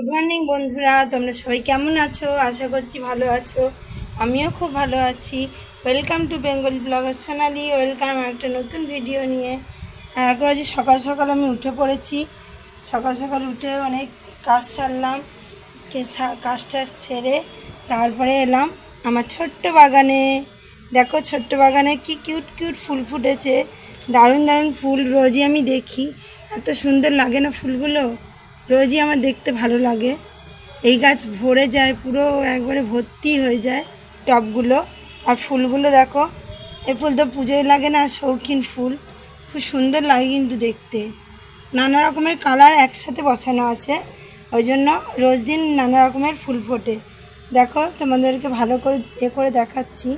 Morning বন্ধুরা, তোমরা সবাই কেমন আছো? আশা করছি ভালো আছো। আমিও খুব ভালো আছি। Welcome to Bengali blogger Sonali. Welcome একটা নতুন ভিডিও নিয়ে। এখন আজ সকাল সকাল আমি উঠে পড়েছি। সকাল সকাল উঠে অনেক কাজ সারলাম। কাজটা সেরে তারপরে এলাম আমার ছোট্ট বাগানে। দেখো ছোট্ট বাগানে কি কিউট কিউট ফুল ফুটেছে, দারুণ দারুণ ফুল। রোজই আমি দেখি, এত সুন্দর লাগে না ফুলগুলো, রোজই আমার দেখতে ভালো লাগে। এই গাছ ভরে যায়, পুরো একবারে ভর্তি হয়ে যায় টবগুলো। আর ফুলগুলো দেখো, এই ফুল তো পুজোয় লাগে না, শৌখিন ফুল, খুব সুন্দর লাগে কিন্তু দেখতে। নানা রকমের কালার একসাথে বসানো আছে, ওই জন্য রোজ দিন নানা রকমের ফুল ফোটে। দেখো তোমাদেরকে ভালো করে করে দেখাচ্ছি,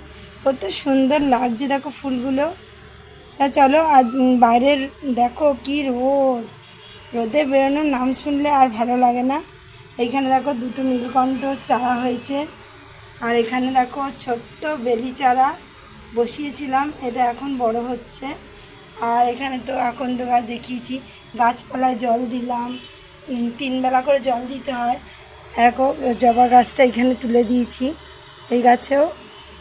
কত সুন্দর লাগছে দেখো ফুলগুলো। তা চলো আজ বাইরের দেখো কি রোদ, রোদে বেরোনোর নাম শুনলে আর ভালো লাগে না। এইখানে দেখো দুটো নীলকণ্ঠ চারা হয়েছে, আর এখানে দেখো ছোট্ট বেলি চারা বসিয়েছিলাম, এটা এখন বড় হচ্ছে। আর এখানে তো এখন তো গাছ দেখিয়েছি, গাছপালায় জল দিলাম, 3 বেলা করে জল দিতে হয়। দেখো জবা গাছটা এখানে তুলে দিয়েছি, এই গাছেও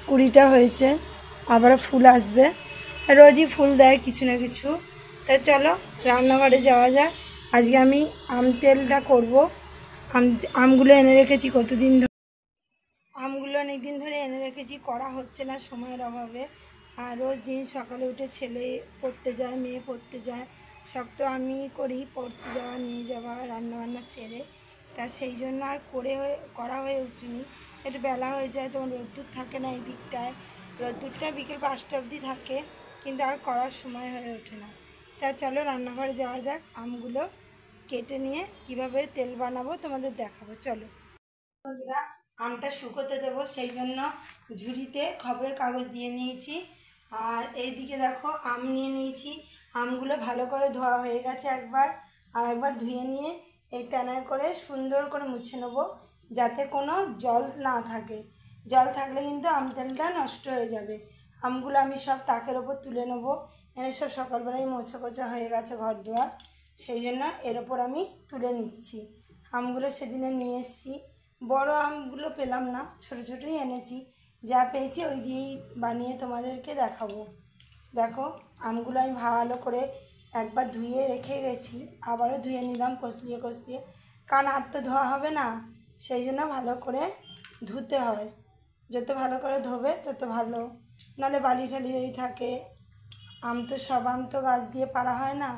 20টা হয়েছে, আবারও ফুল আসবে। রোজই ফুল দেয় কিছু না কিছু। তাই চলো রান্নাঘরে যাওয়া যাক। আজকে আমি আম তেলটা করব। আমগুলো এনে রেখেছি কতদিন ধরে, আমগুলো অনেক দিন ধরে এনে রেখেছি, করা হচ্ছে না সময়ের অভাবে। আর রোজ দিন সকালে উঠে ছেলে পড়তে যায়, মেয়ে পড়তে যায়, সব তো আমি করি, পড়তে যাওয়া নিয়ে যাওয়া রান্নাবান্না সেরে। তা সেই জন্য আর করা হয়ে উঠেনি। একটু বেলা হয়ে যায়, তখন রোদ্দুর থাকে না এই দিকটায়, রোদ্দুরটা বিকেল 5টা অবধি থাকে, কিন্তু আর করার সময় হয়ে ওঠে না। তা চলো রান্নাঘরে যাওয়া যাক, আমগুলো কেটে নিয়ে কিভাবে তেল বানাবো তোমাদের দেখাবো, চলো। বন্ধুরা, আমটা শুকোতে দেবো, সেই জন্য ঝুড়িতে খবরের কাগজ দিয়ে নিয়েছি। আর এইদিকে দেখো আম নিয়ে নিয়েছি, আমগুলো ভালো করে ধোয়া হয়ে গেছে একবার, আর একবার ধুয়ে নিয়ে এই তেনায় করে সুন্দর করে মুছে নেবো, যাতে কোনো জল না থাকে। জল থাকলে কিন্তু আম তেলটা নষ্ট হয়ে যাবে। আমগুলো আমি সব তাকের ওপর তুলে নেবো, এনে সব সকালবেলায় মোছা কোছা হয়ে গেছে ঘর দুয়ার, সেই জন্য এর ওপর আমি তুলে নিচ্ছি। আমগুলো সেদিনে নিয়ে এসেছি, বড় আমগুলো পেলাম না, ছোট ছোটোই এনেছি, যা পেয়েছি ওই দিয়েই বানিয়ে তোমাদেরকে দেখাবো। দেখো আমগুলো আমি ভালো করে একবার ধুয়ে রেখে গেছি, আবারও ধুয়ে নিলাম কষলিয়ে কষলিয়ে, কারণ আর তো ধোয়া হবে না, সেই জন্য ভালো করে ধুতে হয়। যত ভালো করে ধোবে তত ভালো, নাহলে বালি ঠালি যদি থাকে। সব আম তো গাছ দিয়ে পাড়া হয় না,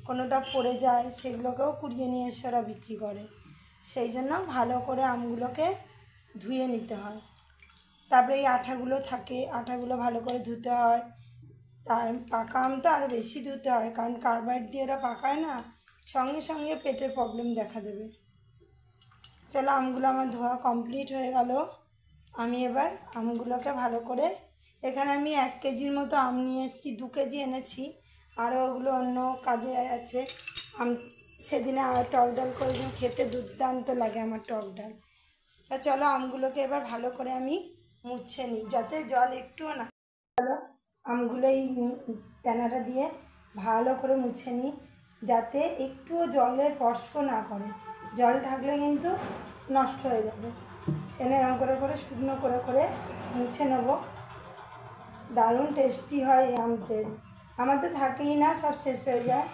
কোনোটা পড়ে যায়, সেগুলোকেও কুড়িয়ে নিয়ে এসে ওরা বিক্রি করে। সেই জন্য ভালো করে আমগুলোকে ধুয়ে নিতে হয়। তারপরে এই আঠাগুলো থাকে, আঠাগুলো ভালো করে ধুতে হয়। তার পাকা আম তো আরও বেশি ধুতে হয়, কারণ কার্বাইড দিয়ে ওরা পাকায় না, সঙ্গে সঙ্গে পেটের প্রবলেম দেখা দেবে। চলো আমগুলো আমার ধোয়া কমপ্লিট হয়ে গেল। আমি এবার আমগুলোকে ভালো করে, এখানে আমি 1 কেজির মতো আম নিয়ে এসেছি, 2 কেজি এনেছি, আরও ওগুলো অন্য কাজে আছে। সেদিনে টক ডাল করে খেতে দুর্দান্ত লাগে আমার টক ডাল। তা চলো আমগুলোকে এবার ভালো করে আমি মুছে নিই, যাতে জল একটুও না। চলো আমগুলো এই তেনাটা দিয়ে ভালো করে মুছে নিই, যাতে একটুও জলের স্পর্শ না করে, জল থাকলে কিন্তু নষ্ট হয়ে যাবে। সেনে এরকম করে করে শুকনো করে করে মুছে নেব। দারুণ টেস্টি হয় এই আম তেল, আমার তো থাকেই না, সব শেষ হয়ে যায়।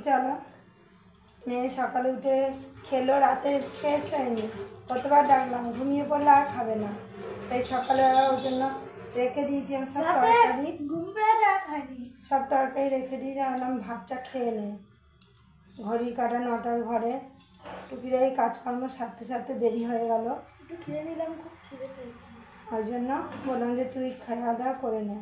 চলো, মেয়ে সকালে উঠে খেলো, রাতে শেষ হয়নি, কতবার ডাকলাম, ঘুমিয়ে পড়লে আর খাবে না, তাই সকালবেলা ওর জন্য রেখে দিয়েছি আমি সব তরকারি, সব তরকারি রেখে দিয়েছি। আমি ভাতটা খেয়ে নেই, ঘড়ি কাটা 9টার ঘরে, টুকির এই কাজকর্ম সারতে সারতে দেরি হয়ে গেল, একটু খেয়ে নিলাম, খুব খিদে পেয়েছি, ওই জন্য বললাম যে তুই খাওয়া দাওয়া করে নে।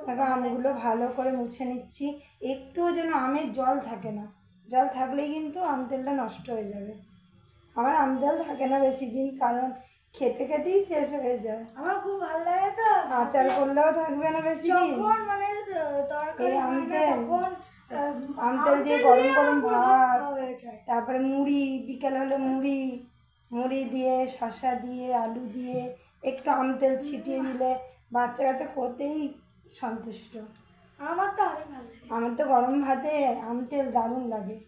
দেখো আমগুলো ভালো করে মুছে নিচ্ছি, একটুও যেন আমের জল থাকে না, জল থাকলেই কিন্তু আম তেলটা নষ্ট হয়ে যাবে। আমার আম তেল থাকে না বেশি দিন, কারণ খেতে খেতেই শেষ হয়ে যায়। আমার খুব ভালো লাগে তো, আচার করলেও থাকবে না বেশি দিন। মানে এই আম তেল দিয়ে গরম গরম ভাত, তারপরে মুড়ি, বিকেল হলে মুড়ি দিয়ে শসা দিয়ে আলু দিয়ে একটু আম তেল ছিটিয়ে দিলে বাচ্চা কাচ্চা খেতেই সন্তুষ্ট। আমার তো অনেক ভালো লাগে। আমার তো গরম ভাতে আম তেল দারুণ লাগে।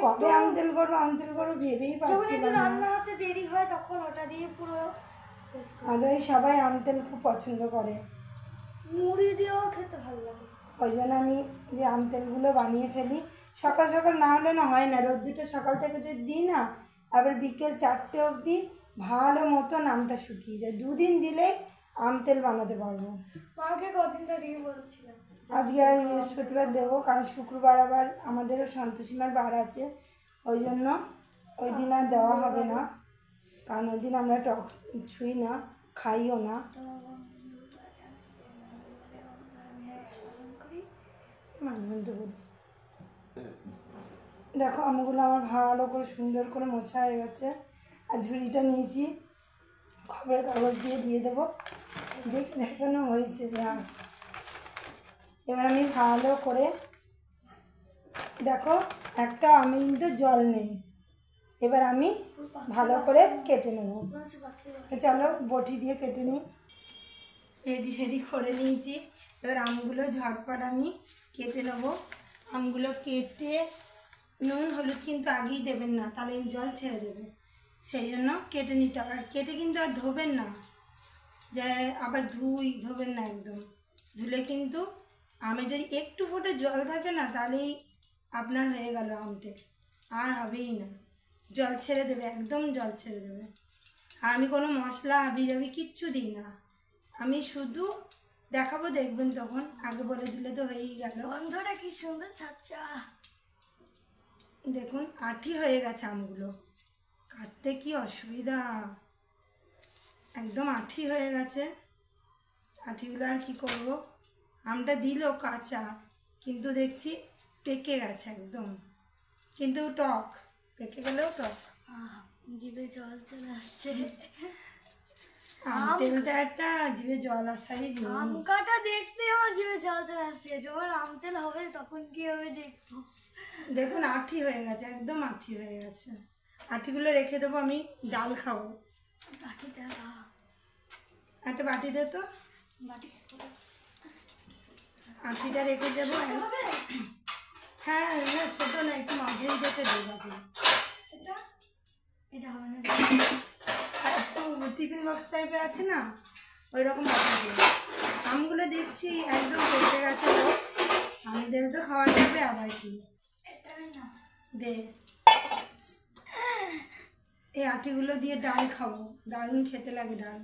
কবে আম তেল করবো ভেবেই পাচ্ছিলাম না। রান্না হতে দেরি হয় তখন ওটা দিয়ে পুরো শেষ করি। আমাদের সবাই আম তেল খুব পছন্দ করে, মুড়ি দিয়েও খেতে ভালো লাগে। ওই জন্য আমি যে আম তেলগুলো বানিয়ে ফেলি। সকাল সকাল না হলে না হয় না, রোদ্দুরটা সকাল থেকে যদি দিই না, আবার বিকেল 4টে অবধি ভালো মতন আমটা শুকিয়ে যায়। 2 দিন দিলেই আম তেল বানাতে পারবো। মাকে কদিন ধরে বলছিলাম আজকে আর বৃহস্পতিবার দেবো, কারণ শুক্রবার আবার আমাদেরও সন্তোষীমার বার আছে, ওই জন্য ওই দিন আর দেওয়া হবে না, কারণ ওই দিন আমরা টক ছুঁই না, খাইও না। দেখো আমগুলো আমার ভালো করে সুন্দর করে মোছা হয়ে গেছে, আর ঝুড়িটা নিয়েছি খবরের কাগজ দিয়ে দেবো, দেখানো হয়েছে যা। এবার আমি ভালো করে দেখো, একটা আমি কিন্তু জল নেই, এবার আমি ভালো করে কেটে নেব। চলো বটি দিয়ে কেটে নিই। রেডি করে নিয়েছি, এবার আমগুলো ঝটপট আমি কেটে নেব। আমগুলো কেটে নুন হলুদ কিন্তু আগেই দেবেন না, তাহলে জল ছেড়ে দেবে, সেই জন্য কেটে নিতে হবে। আর কেটে কিন্তু আর ধোবেন না, যে আবার ধোবেন না, একদম ধুলে কিন্তু আমে যদি একটু ফোঁটা জল থাকে না, তাহলেই আপনার হয়ে গেল আমতে, আর হবেই না, জল ছেড়ে দেবে, একদম জল ছেড়ে দেবে। আর আমি কোনো মশলা হাবি কিচ্ছু দিই না, আমি শুধু দেখাবো, দেখবেন তখন, আগে বলে দিলে তো হয়েই গেল। গন্ধটা কি সুন্দর ছাচ্চা, দেখুন আঠি হয়ে গেছে আমগুলো, কাটতে কি অসুবিধা, একদম আঠি হয়ে গেছে। আঠিগুলো আর কি করবো, আমটা দিলেও কাঁচা, কিন্তু দেখছি পেকে গেছে একদম, কিন্তু টক, পেকে গেলেও টক। জিভে জল চলে আসছে। আম তেলটা একটা জিভে জল আসারই জিনিস। আম কাটা দেখতে আমার জিভে জল চলে আসছে, যখন আম তেল হবে তখন কি হবে দেখবো। দেখুন আঠি হয়ে গেছে, একদম আঠি হয়ে গেছে। আঠিগুলো রেখে দেবো, আমি ডাল খাবো। বাটিটা একটা বাটি দে তো, বাটি আঠিটা রেখে দেবো। হ্যাঁ না, ছোটো না, একটু মাঝারি দেখে দেবো। এটা হবে না, আর একটু টিফিন বক্স টাইপের আছে না, ওই রকম বাটি দেবো। আমগুলো দেখছি একদম পেকে গেছে, আমাদের তো খাওয়া যাবে, আবার কি দে। এই আঠিগুলো দিয়ে ডাল খাবো, দারুণ খেতে লাগে ডাল,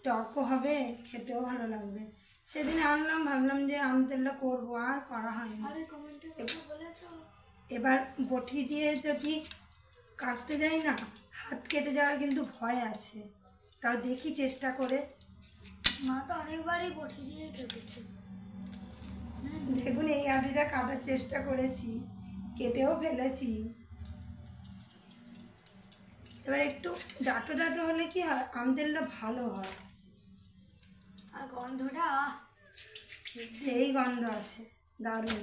টকও হবে, খেতেও ভালো লাগবে। সেদিন আনলাম, ভাবলাম যে আম তেলটা করবো, আর করা হয়নি। এবার বটি দিয়ে যদি কাটতে যাই না, হাত কেটে যাওয়ার কিন্তু ভয় আছে, তাও দেখি চেষ্টা করে। মা তো অনেকবারই বটি দিয়ে কেটেছে। দেখুন এই আটিটা কাটার চেষ্টা করেছি, কেটেও ফেলেছি। এবার একটু ডাটো হলে কি হয়, আম তেলটা ভালো হয়, আর গন্ধটা সেই গন্ধ আসে দারুণ।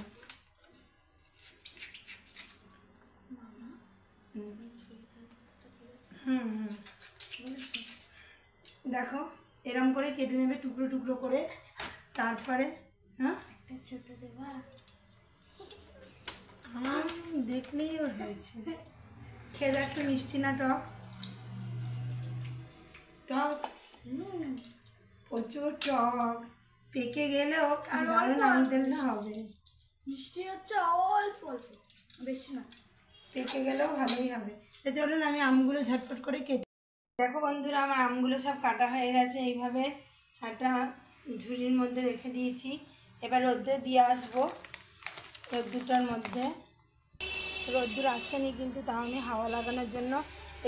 দেখো এরম করে কেটে নেবে টুকরো টুকরো করে, তারপরে হ্যাঁ ছোট দেবা আম দেখলেই ওর হয়েছে। খেয়ে একটু মিষ্টি না টক, টক প্রচুর টক, পেকে গেলেও দারুণ আম তেলটা হবে। মিষ্টি হচ্ছে অল্প অল্প, বেশি না, পেকে গেলেও ভালোই হবে। তো চলুন আমি আমগুলো ঝটপট করে কেটে। দেখো বন্ধুরা, আমার আমগুলো সব কাটা হয়ে গেছে, এইভাবে একটা ঝুড়ির মধ্যে রেখে দিয়েছি। এবার রোদ্দুরে দিয়ে আসবো, রোদ্দুরটার মধ্যে রোদ্দুর আসেনি, কিন্তু তাও আমি হাওয়া লাগানোর জন্য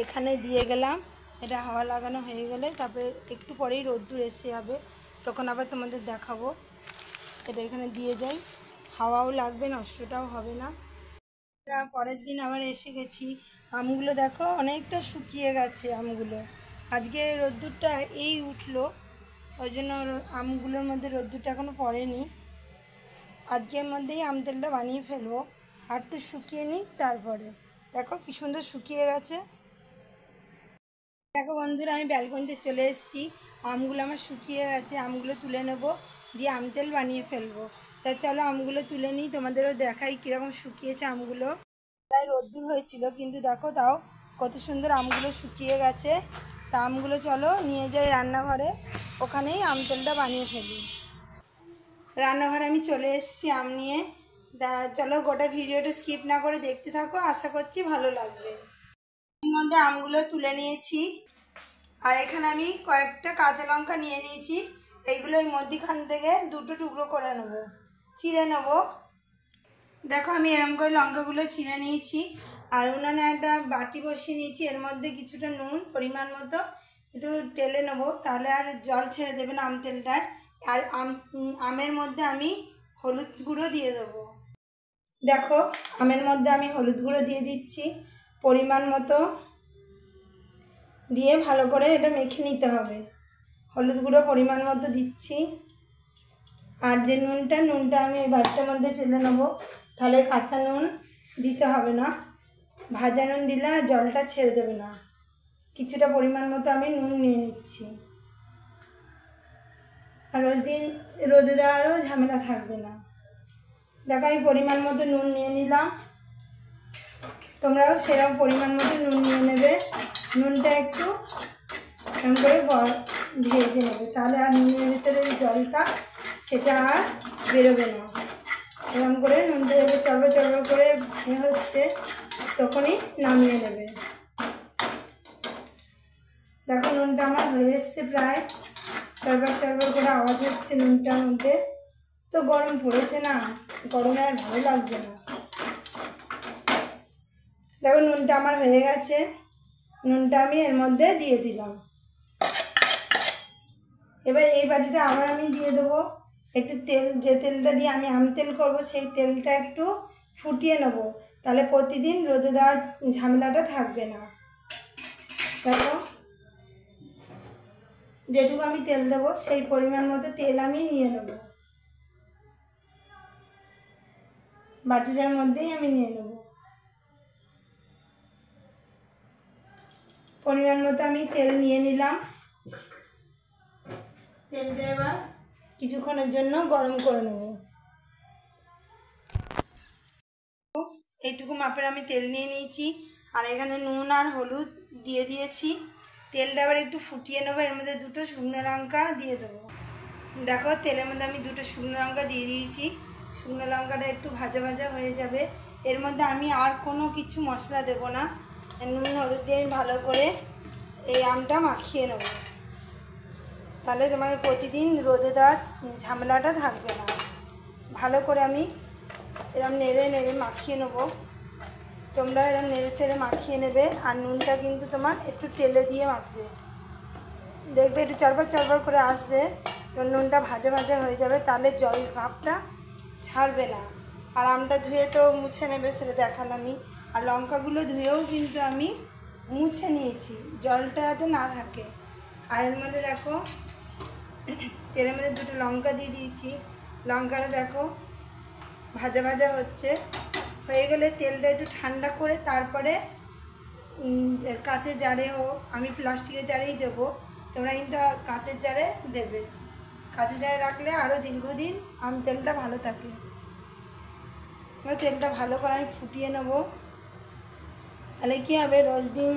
এখানে দিয়ে গেলাম। এটা হাওয়া লাগানো হয়ে গেলে তারপরে একটু পরেই রোদ্দুর এসে যাবে, তখন আবার তোমাদের দেখাবো। এটা এখানে দিয়ে যাই, হাওয়াও লাগবে, নষ্টটাও হবে না। পরের দিন আবার এসে গেছি, আমগুলো দেখো অনেকটা শুকিয়ে গেছে আমগুলো, আজকে রোদ্দুরটা এই উঠলো, ওই জন্য আমগুলোর মধ্যে রোদ্দুরটা এখনও পড়েনি। আজকের মধ্যেই আম তেলটা বানিয়ে ফেলবো, আর একটু শুকিয়ে নিই, তারপরে দেখো কি সুন্দর শুকিয়ে গেছে। দেখো বন্ধুরা, আমি ব্যালকনিতে চলে এসেছি, আমগুলো আমার শুকিয়ে গেছে, আমগুলো তুলে নেব, দিয়ে আম তেল বানিয়ে ফেলবো। তা চলো আমগুলো তুলে নিই, তোমাদেরও দেখাই কীরকম শুকিয়েছে আমগুলো। প্রায় রোদ্দুর হয়েছিল কিন্তু দেখো তাও কত সুন্দর আমগুলো শুকিয়ে গেছে। তা আমগুলো চলো নিয়ে যাই রান্নাঘরে, ওখানেই আম তেলটা বানিয়ে ফেলি। রান্নাঘরে আমি চলে এসেছি আম নিয়ে। চলো গোটা ভিডিওটা স্কিপ না করে দেখতে থাকো, আশা করছি ভালো লাগবে। এর মধ্যে আমগুলো তুলে নিয়েছি, আর এখানে আমি কয়েকটা কাঁচা লঙ্কা নিয়ে নিয়েছি। এইগুলো ওই মধ্যিখান থেকে দুটো টুকরো করে নেবো, চিড়ে নেবো। দেখো আমি এরম করে লঙ্কাগুলো চিড়ে নিয়েছি, আর উনানে একটা বাটি বসিয়ে নিয়েছি। এর মধ্যে কিছুটা নুন পরিমাণ মতো একটু তেলে নেবো, তাহলে আর জল ছেড়ে দেবে না আম তেলটায়। আর আমের মধ্যে আমি হলুদ গুঁড়ো দিয়ে দেবো। দেখো আমের মধ্যে আমি হলুদ গুঁড়ো দিয়ে দিচ্ছি পরিমাণ মতো, দিয়ে ভালো করে এটা মেখে নিতে হবে। হলুদ গুঁড়ো পরিমাণ মতো দিচ্ছি। আর যে নুনটা আমি এই বাটিটার মধ্যে ঢেলে নেবো, তাহলে কাঁচা নুন দিতে হবে না, ভাজা নুন দিলে জলটা ছেড়ে দেবে না। কিছুটা পরিমাণ মতো আমি নুন নিয়ে নিচ্ছি, আর রোজ দিন রোদে দেওয়ারও ঝামেলা থাকবে না। দেখো আমি পরিমাণ মতো নুন নিয়ে নিলাম, তোমরাও সেরকম পরিমাণ মতো নুন নিয়ে নেবে। নুনটা একটু এরকম করে ভেজে নেবে, তাহলে আর নুনের ভিতরে জলটা সেটা আর বেরোবে না। এরকম করে নুনটা যখন চড়বড় চড়বড় করে হচ্ছে তখনই নামিয়ে নেবে। দেখো নুনটা আমার হয়ে এসছে, প্রায় চড়বড় চড়বড় করে আওয়াজ হচ্ছে নুনটার মধ্যে। তো গরম পড়েছে না, গরমে আর ভালো লাগছে না। দেখো নুনটা আমার হয়ে গেছে, নুনটা আমি এর মধ্যে দিয়ে দিলাম। এবার এই বাটিটা আবার আমি দিয়ে দেবো একটু তেল, যে তেলটা দিয়ে আমি আম তেল করবো সেই তেলটা একটু ফুটিয়ে নেবো, তাহলে প্রতিদিন রোদে দেওয়ার ঝামেলাটা থাকবে না। দেখো যেটুকু আমি তেল দেবো সেই পরিমাণ মতো তেল আমি নিয়ে নেব, বাটিটার মধ্যেই আমি নিয়ে নেব। পরিমাণ মতো আমি তেল নিয়ে নিলাম। তেলটা এবার কিছুক্ষণের জন্য গরম করে নেব। এইটুকু মাপের আমি তেল নিয়ে নিয়েছি, আর এখানে নুন আর হলুদ দিয়ে দিয়েছি। তেলটা আবার একটু ফুটিয়ে নেবো, এর মধ্যে দুটো শুকনো লঙ্কা দিয়ে দেবো। দেখো তেলের মধ্যে আমি দুটো শুকনো লঙ্কা দিয়ে দিয়েছি, শুকনো লঙ্কাটা একটু ভাজা ভাজা হয়ে যাবে। এর মধ্যে আমি আর কোনো কিছু মশলা দেব না, নুন হলুদ দিয়ে আমি ভালো করে এই আমটা মাখিয়ে নেব, তাহলে তোমাকে প্রতিদিন রোদে দেওয়ার ঝামেলাটা থাকবে না। ভালো করে আমি এরকম নেড়ে নেড়ে মাখিয়ে নেবো, তোমরা এরকম নেড়ে চেড়ে মাখিয়ে নেবে। আর নুনটা কিন্তু তোমার একটু তেলে দিয়ে মাখবে, দেখবে একটু চড়বড় চড়বড় করে আসবে, তো নুনটা ভাজা ভাজা হয়ে যাবে, তাহলে জল ভাবটা ছাড়বে না। আর আমটা ধুয়ে তো মুছে নেবে, সেটা দেখালামই। আর লঙ্কাগুলো ধুয়েও কিন্তু আমি মুছে নিয়েছি, জলটা যাতে না থাকে। আর এর মধ্যে দেখো তেলের মধ্যে দুটো লঙ্কা দিয়ে দিয়েছি, লঙ্কাটা দেখো ভাজা ভাজা হচ্ছে। হয়ে গেলে তেলটা একটু ঠান্ডা করে তারপরে কাঁচের জারে হোক, আমি প্লাস্টিকের জারেই দেবো, তোমরা কিন্তু কাঁচের জারে দেবে। কাঁচের জারে রাখলে আরও দীর্ঘদিন আম তেলটা ভালো থাকে। এবার তেলটা ভালো করে আমি ফুটিয়ে নেব, তাহলে কী হবে, রোজ দিন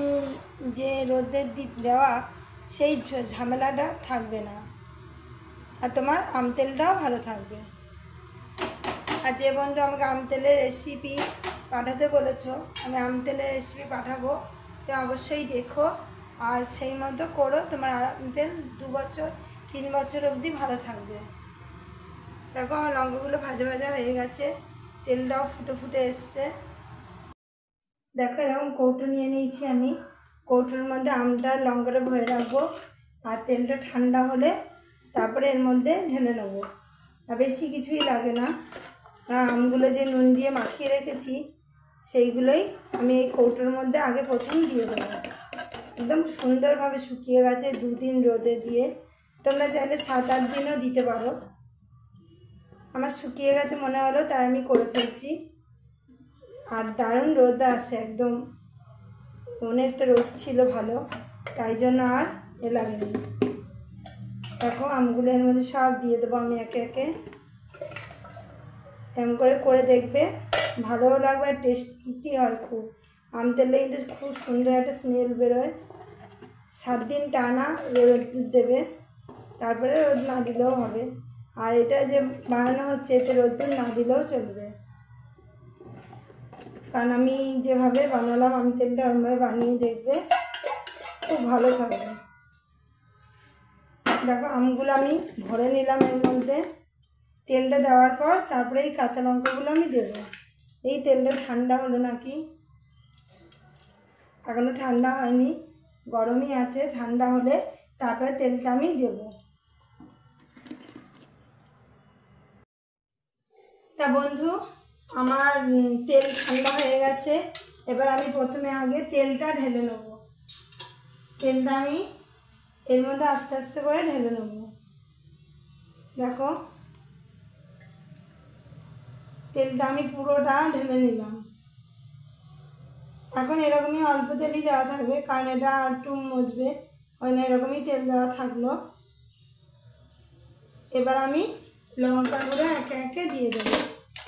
যে রোদের দেওয়া সেই ঝামেলাটা থাকবে না, আর তোমার আম তেলটাও ভালো থাকবে। আর যে বন্ধু আমাকে আম তেলের রেসিপি পাঠাতে বলেছো, আমি আম তেলের রেসিপি পাঠাবো, তো অবশ্যই দেখো আর সেই মতো করো, তোমার আম তেল 2 বছর 3 বছর অবধি ভালো থাকবে। দেখো আমার লঙ্কাগুলো ভাজা ভাজা হয়ে গেছে, তেলটাও ফুটে ফুটে এসছে। দেখো এরকম কৌটো নিয়ে নিয়েছি আমি, কৌটোর মধ্যে আমটা লঙ্কাটা ভরে রাখবো, আর তেলটা ঠান্ডা হলে তারপরে এর মধ্যে ঢেলে নেবো। আর বেশি কিছুই লাগে না, আমগুলো যে নুন দিয়ে মাখিয়ে রেখেছি সেইগুলোই আমি এই কৌটোর মধ্যে আগে প্রথম দিয়ে দেবো। একদম সুন্দরভাবে শুকিয়ে গেছে 2 দিন রোদে দিয়ে, তোমরা চাইলে 7-8 দিনও দিতে পারো। আমার শুকিয়ে গেছে মনে হলো, তাই আমি করে ফেলছি। আর দারুণ রোদ আসে, একদম অনেকটা রোদ ছিল ভালো, তাই জন্য আর লাগেনি। দেখো আমগুলো এর মধ্যে সব দিয়ে দেবো আমি একে একে। এমন করে দেখবে, ভালোও লাগবে আর টেস্টি হয় খুব। আম তেলে কিন্তু খুব সুন্দর একটা স্মেল বেরোয়। 7 দিন টানা রোদ দেবে, তারপরে রোদ না দিলেও হবে। আর এটা যে বানানো হচ্ছে এতে রোদ না দিলেও চলবে, কারণ আমি যেভাবে বানালাম আম তেলটা ওরমভাবে বানিয়ে দেখবে, খুব ভালো থাকবে। দেখো আমগুলো আমি ভরে নিলাম এর মধ্যে। তেলটা দেওয়ার পর তারপরে এই কাঁচা লঙ্কাগুলো আমি দেবো। এই তেলটা ঠান্ডা হলো নাকি, এখনো ঠান্ডা হয়নি, গরমই আছে। ঠান্ডা হলে তারপরে তেলটা আমি দেবো। তা বন্ধু, আমার তেল ঠান্ডা হয়ে গেছে। এবার আমি প্রথমে আগে তেলটা ঢেলে নেব। তেলটা আমি এর মধ্যে আস্তে আস্তে করে ঢেলে নেব। দেখো তেলটা আমি পুরোটা ঢেলে নিলাম। এখন এরকমই অল্প তেলই দেওয়া থাকবে, কারণ এটা একটু মজবে, ওই না এরকমই তেল দেওয়া থাকলো। এবার আমি লঙ্কাগুলো একে একে দিয়ে দেবো।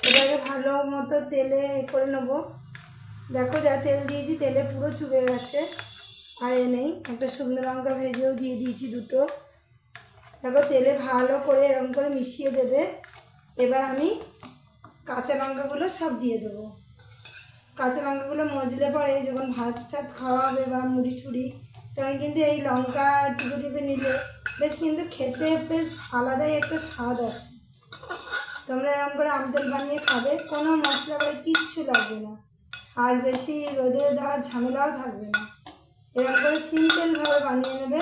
এটাকে ভালো মতো তেলে করে নেবো। দেখো যা তেল দিয়েছি তেলে পুরো চুবে গেছে, আর এ নেই। একটা শুকনো লঙ্কা ভেজেও দিয়ে দিয়েছি দুটো। দেখো তেলে ভালো করে এরকম করে মিশিয়ে দেবে। এবার আমি কাঁচা লঙ্কাগুলো সব দিয়ে দেবো। কাঁচা লঙ্কাগুলো মজলে পরে যখন ভাত টাত খাওয়া হবে বা মুড়ি টুড়ি, তখন কিন্তু এই লঙ্কা টিপে টিপে নিলে বেশ কিন্তু খেতে বেশ আলাদাই একটা স্বাদ আছে। তোমরা এরকম করে আম তেল বানিয়ে খাবে, কোনো মশলা করে কিচ্ছু লাগবে না, আর বেশি রোদে দেওয়ার ঝামেলাও থাকবে না। এরকম করে সিম্পলভাবে বানিয়ে নেবে,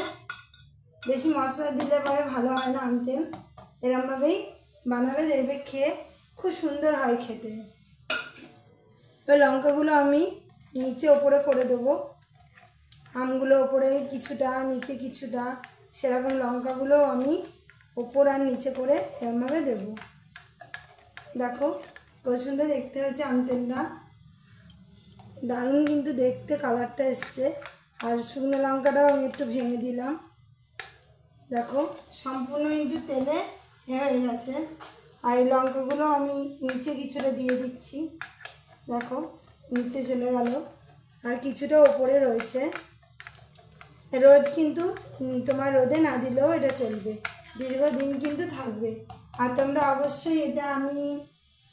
বেশি মশলা দিলে পরে ভালো হয় না আম তেল। এরকমভাবেই বানাবে, দেখবে খেয়ে খুব সুন্দর হয় খেতে। এবার লঙ্কাগুলো আমি নিচে ওপরে করে দেবো, আমগুলো ওপরে কিছুটা নিচে কিছুটা, সেরকম লঙ্কাগুলো আমি ওপর আর নিচে করে এরমভাবে দেবো। দেখো কত সুন্দর দেখতে হয়েছে আম তেলটা, দারুণ কিন্তু দেখতে কালারটা এসছে। আর শুকনো লঙ্কাটাও আমি একটু ভেঙে দিলাম। দেখো সম্পূর্ণ কিন্তু তেলে হয়ে গেছে। আর এই লঙ্কাগুলো আমি নিচে কিছুটা দিয়ে দিচ্ছি। দেখো নিচে চলে গেল, আর কিছুটা ওপরে রয়েছে। রোদ কিন্তু তোমার রোদে না দিলেও এটা চলবে, দীর্ঘদিন কিন্তু থাকবে। আর তোমরা অবশ্যই, এটা আমি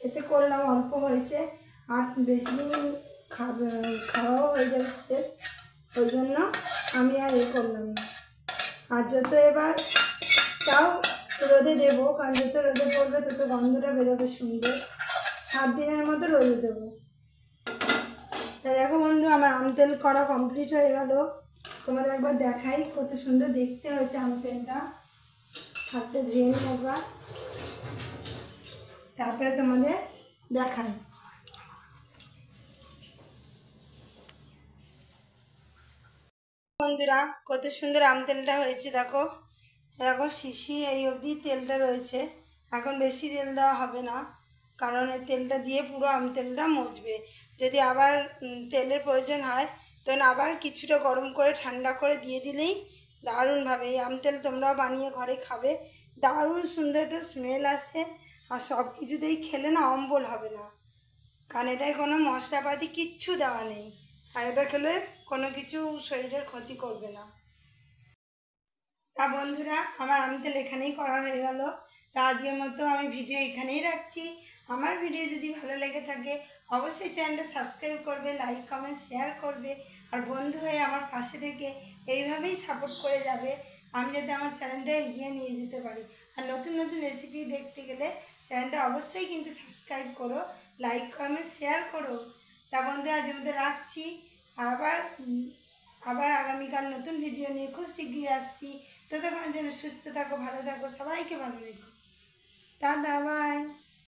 এতে করলাম অল্প হয়েছে, আর বেশি দিন খাওয়াও হয়ে যাবে শেষ, ওই জন্য আমি আর করলাম না। আর যত এবার তাও রোদে দেবো, কারণ যত রোদে পড়বে তত গন্ধটা বেরোবে সুন্দর। 7 দিনের মতো রোদে দেবো। তা দেখো বন্ধু, আমার আম তেল করা কমপ্লিট হয়ে গেল। তোমাদের একবার দেখাই কত সুন্দর দেখতে হয়েছে আম তেলটা। হাতে ধুয়ে নিই একবার, তারপরে তোমাদের দেখাই। বন্ধুরা কত সুন্দর আম তেলটা হয়েছে। দেখো দেখো শিশি এই অবধি তেলটা রয়েছে। এখন বেশি তেল দেওয়া হবে না, কারণ এই তেলটা দিয়ে পুরো আম তেলটা মজবে। যদি আবার তেলের প্রয়োজন হয় তখন আবার কিছুটা গরম করে ঠান্ডা করে দিয়ে দিলেই দারুণভাবে এই আম তেল তোমরাও বানিয়ে ঘরে খাবে। দারুণ সুন্দর একটা স্মেল আসে, আর সব কিছুতেই খেলে না অম্বল হবে না, কারণ এটায় কোনো মশলাপাতি কিচ্ছু দেওয়া নেই। আর এটা খেলে কোনো কিছু শরীরের ক্ষতি করবে না। তা বন্ধুরা, আমার আম তেল এখানেই করা হয়ে গেল। তা আজকের মতো আমি ভিডিও এখানেই রাখছি। আমার ভিডিও যদি ভালো লেগে থাকে অবশ্যই চ্যানেলটা সাবস্ক্রাইব করবে, লাইক কমেন্ট শেয়ার করবে, আর বন্ধু হয়ে আমার পাশে থেকে এইভাবেই সাপোর্ট করে যাবে, আমি যাতে আমার চ্যানেলটা এগিয়ে নিয়ে যেতে পারি। আর নতুন নতুন রেসিপি দেখতে গেলে চ্যানেলটা অবশ্যই কিন্তু সাবস্ক্রাইব করো, লাইক কমেন্ট শেয়ার করো। তা বন্ধু আজকের মধ্যে রাখছি। আবার আবার আগামীকাল নতুন ভিডিও নিয়ে খুব শিগগিরই আসছি। ততক্ষণের জন্য সুস্থ থাকো, ভালো থাকো, সবাইকে ভালো রেখো। Tata, by.